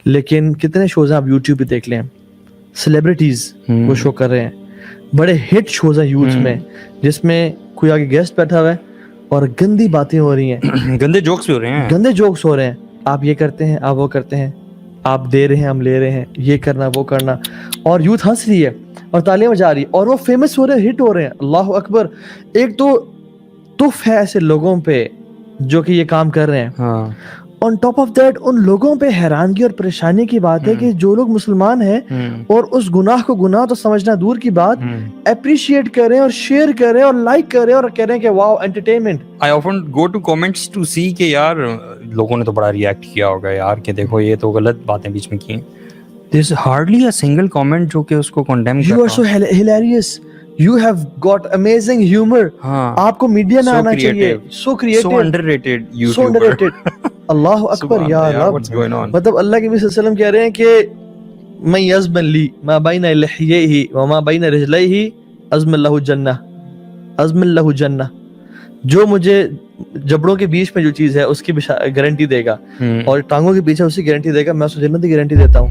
لیکن کتنے شوز ہیں آپ یوٹیوب پہ دیکھ لیں, سیلیبریٹیز وہ شو کر رہے ہیں, بڑے ہٹ شوز ہیں یوتھ میں جس میں کوئی آگے گیسٹ بیٹھا ہوا ہے اور گندی باتیں ہو رہی ہیں, گندے جوکس بھی ہو رہے ہیں, گندے جوکس ہو رہے ہیں, آپ یہ کرتے ہیں, آپ وہ کرتے ہیں, آپ دے رہے ہیں, ہم لے رہے ہیں, یہ کرنا وہ کرنا, اور یوتھ ہنس رہی ہے اور تالیاں بجا رہی ہے اور وہ فیمس ہو رہے ہیں, ہٹ ہو رہے ہیں. اللہ اکبر. ایک تو تف ہے ایسے لوگوں پہ جو کہ یہ کام کر رہے ہیں. ہاں on top of that in لوگوں پہ حیرانگی اور پریشانی کی بات ہے کہ جو لوگ مسلمان ہیں اور اس گناہ کو گناہ تو سمجھنا دور کی بات, اپریشیٹ کریں اور شیئر کریں اور لائک کریں اور کہہ رہے ہیں کہ واو entertainment. I often go to comments to see کہ یار لوگوں نے تو بڑا ریئیکٹ کیا ہوگا یار کہ دیکھو یہ تو غلط باتیں بیچ میں کی ہیں. There's hardly a single comment جو کہ اس کو condemn کر You are so hilarious. You have got amazing humor. آپ کو میڈیا نہ آنا چاہیے. So creative. So underrated YouTuber. So underrated. اللہ اکبر یا رب. مطلب اللہ کے نبی صلی اللہ علیہ وسلم کہہ رہے ہیں کہ من یزمن لی ما بین لحییہ وما بین رجلیہ ازمن لہ جنہ, ازمن لہ جنہ. جو مجھے جبڑوں کے بیچ میں جو چیز ہے اس کی گارنٹی دے گا اور ٹانگوں کے پیچھے اس کی گارنٹی دے گا, میں اس کو جنت کی گارنٹی دیتا ہوں.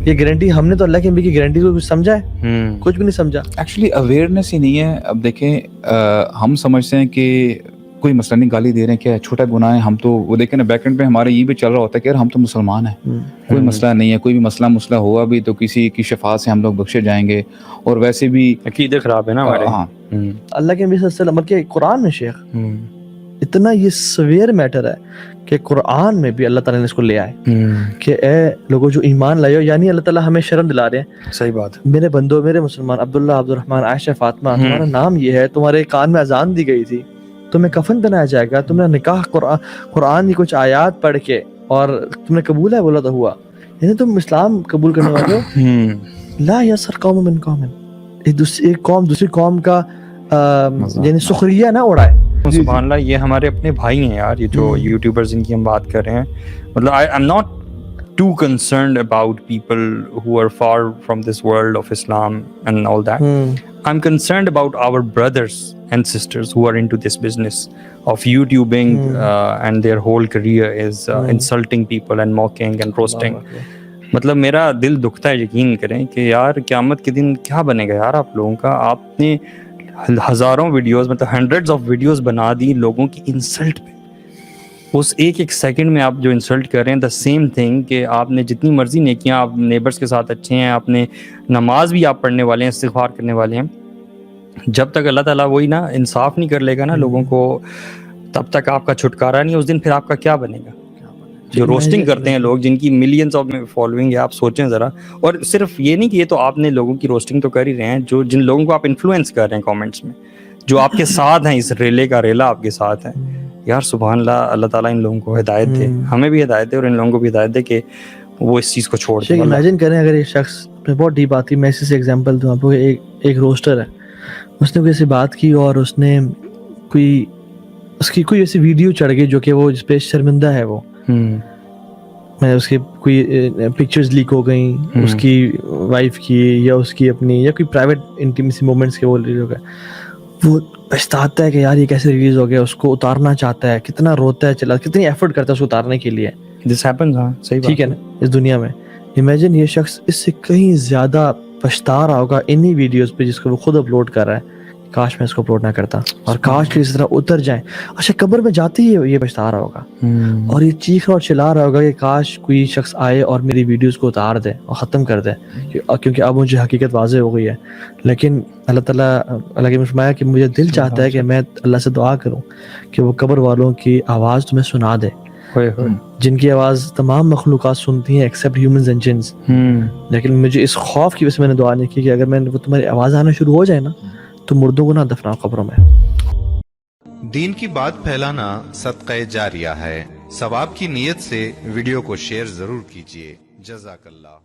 یہ گارنٹی ہم نے تو اللہ کے نبی کی گارنٹی کو کچھ سمجھا ہے؟ کچھ بھی نہیں سمجھا. ایکچولی اویئرنیس ہی نہیں ہے. اب دیکھیں ہم سمجھتے ہیں کہ کوئی مسئلہ نہیں, گالی دے رہے ہیں, کیا چھوٹا گناہ ہے, ہم تو وہ دیکھیں نا بیک اینڈ پہ ہمارے یہ بھی چل رہا ہوتا ہے کہ یار ہم تو مسلمان ہیں, کوئی مسئلہ نہیں ہے, کوئی بھی مسئلہ ہوا بھی تو کسی کی شفاعت سے ہم لوگ بخشے جائیں گے. اور ویسے بھی عقیدے خراب ہے نا ہمارے. ہاں اللہ کے نبی صلی اللہ علیہ وسلم بلکہ قرآن میں شیخ اتنا یہ سویئر میٹر ہے کہ قرآن میں بھی اللہ تعالیٰ نے اس کو لے آئے کہ اے لوگوں جو ایمان لائے ہو, یعنی اللہ تعالیٰ ہمیں شرم دلا رہے ہیں. صحیح بات. میرے بندو, میرے مسلمان, عبداللہ, عبد الرحمن, عائشہ, فاطمہ, تمہارا نام یہ ہے, تمہارے کان میں اذان دی گئی تھی, تمہیں کفن بنایا جائے گا, تم نے نکاح قرآن کی کچھ آیات پڑھ کے اور تم نے قبول ہے بولا تو ہوا, یعنی تم اسلام قبول کرنے والے ہو. لا یسر قوم من قوم, ایک قوم دوسری قوم کا یعنی سخریہ نہ اڑائے. سبحان اللہ, یہ ہمارے اپنے بھائی ہیں یار, یہ جو یوٹیوبرز جن کی ہم بات کر رہے ہیں. مطلب I'm not too concerned about people who are far from this world of Islam and all that. I'm concerned about our brothers and sisters who are into this business of YouTubing and their whole career is insulting people and mocking and roasting. مطلب میرا دل دکھتا ہے, یقین کریں کہ یار قیامت کے دن کیا بنے گا یار آپ لوگوں کا. آپ نے ہزاروں ویڈیوز, مطلب ہنڈریڈز آف ویڈیوز بنا دی لوگوں کی انسلٹ پہ. اس ایک سیکنڈ میں آپ جو انسلٹ کر رہے ہیں, دا سیم تھنگ کہ آپ نے جتنی مرضی نیکیاں, آپ نیبرز کے ساتھ اچھے ہیں, آپ نے نماز بھی آپ پڑھنے والے ہیں, استغفار کرنے والے ہیں, جب تک اللہ تعالیٰ وہی نا انصاف نہیں کر لے گا نا لوگوں کو, تب تک آپ کا چھٹکارا نہیں. اس دن پھر آپ کا کیا بنے گا؟ جو روسٹنگ کرتے ہیں لوگ, جن کی ملینز آف فالوئنگ ہے, آپ سوچیں ذرا. اور صرف یہ نہیں کہ یہ تو آپ نے لوگوں کی روسٹنگ تو کر ہی رہے ہیں, جو جن لوگوں کو آپ انفلوئنس کر رہے ہیں کامنٹس میں, جو آپ کے ساتھ ہیں, اس ریلے کا ریلا آپ کے ساتھ ہے. یار سبحان اللہ, اللہ تعالیٰ ان لوگوں کو ہدایت دے, ہمیں بھی ہدایت دے اور ان لوگوں کو بھی ہدایت دے کہ وہ اس چیز کو چھوڑ دیں. امیجن کریں اگر یہ شخص, بہت ڈیپ بات کی, میں اسی سے ایگزامپل دوں آپ کو. ایک روسٹر ہے, اس نے کوئی ایسی بات کی اور اس نے اس کی کوئی ایسی ویڈیو چڑھ گئی جو کہ وہ جس پہ شرمندہ ہے, وہ میں اس کے کوئی پکچرز لیک ہو گئیں, اس کی وائف کی یا اس کی اپنی یا کوئی پرائیویٹ انٹیمیسی مومنٹس کے وہ ریلیز ہو گئے. وہ پچھتاتا ہے کہ یار یہ کیسے ریلیز ہو گیا, اس کو اتارنا چاہتا ہے, کتنا روتا ہے, چلا کتنی ایفرٹ کرتا ہے اس کو اتارنے کے لیے. دس ہیپنز. ہاں صحیح بات, ٹھیک ہے نا. اس دنیا میں امیجن یہ شخص اس سے کہیں زیادہ پچھتا رہا ہوگا انہی ویڈیوز پہ جس کو وہ خود اپلوڈ کر رہا ہے, کاش میں اس کو اپلوڈ نہ کرتا اور کاش کہ اس طرح اتر جائیں. اچھا قبر میں جاتے ہی یہ پچھتا رہا ہوگا اور یہ چیخ اور چلا رہا ہوگا کہ کاش کوئی شخص آئے اور میری ویڈیوز کو اتار دے اور ختم کر دے, کیونکہ اب مجھے حقیقت واضح ہو گئی ہے. لیکن اللہ تعالیٰ, اللہ کے فرمایا کہ مجھے دل چاہتا ہے کہ میں اللہ سے دعا کروں کہ وہ قبر والوں کی آواز تمہیں سنا دے, جن کی آواز تمام مخلوقات سنتی ہیں ایکسیپٹ ہیومنز اینڈ جنز. لیکن مجھے اس خوف کی وجہ سے میں نے دعا نہیں کی کہ اگر وہ تمہاری آواز آنا شروع ہو جائے نا تو مردوں کو نہ دفناؤ قبروں میں. دین کی بات پھیلانا صدقہ جاریہ ہے. ثواب کی نیت سے ویڈیو کو شیئر ضرور کیجیے. جزاک اللہ.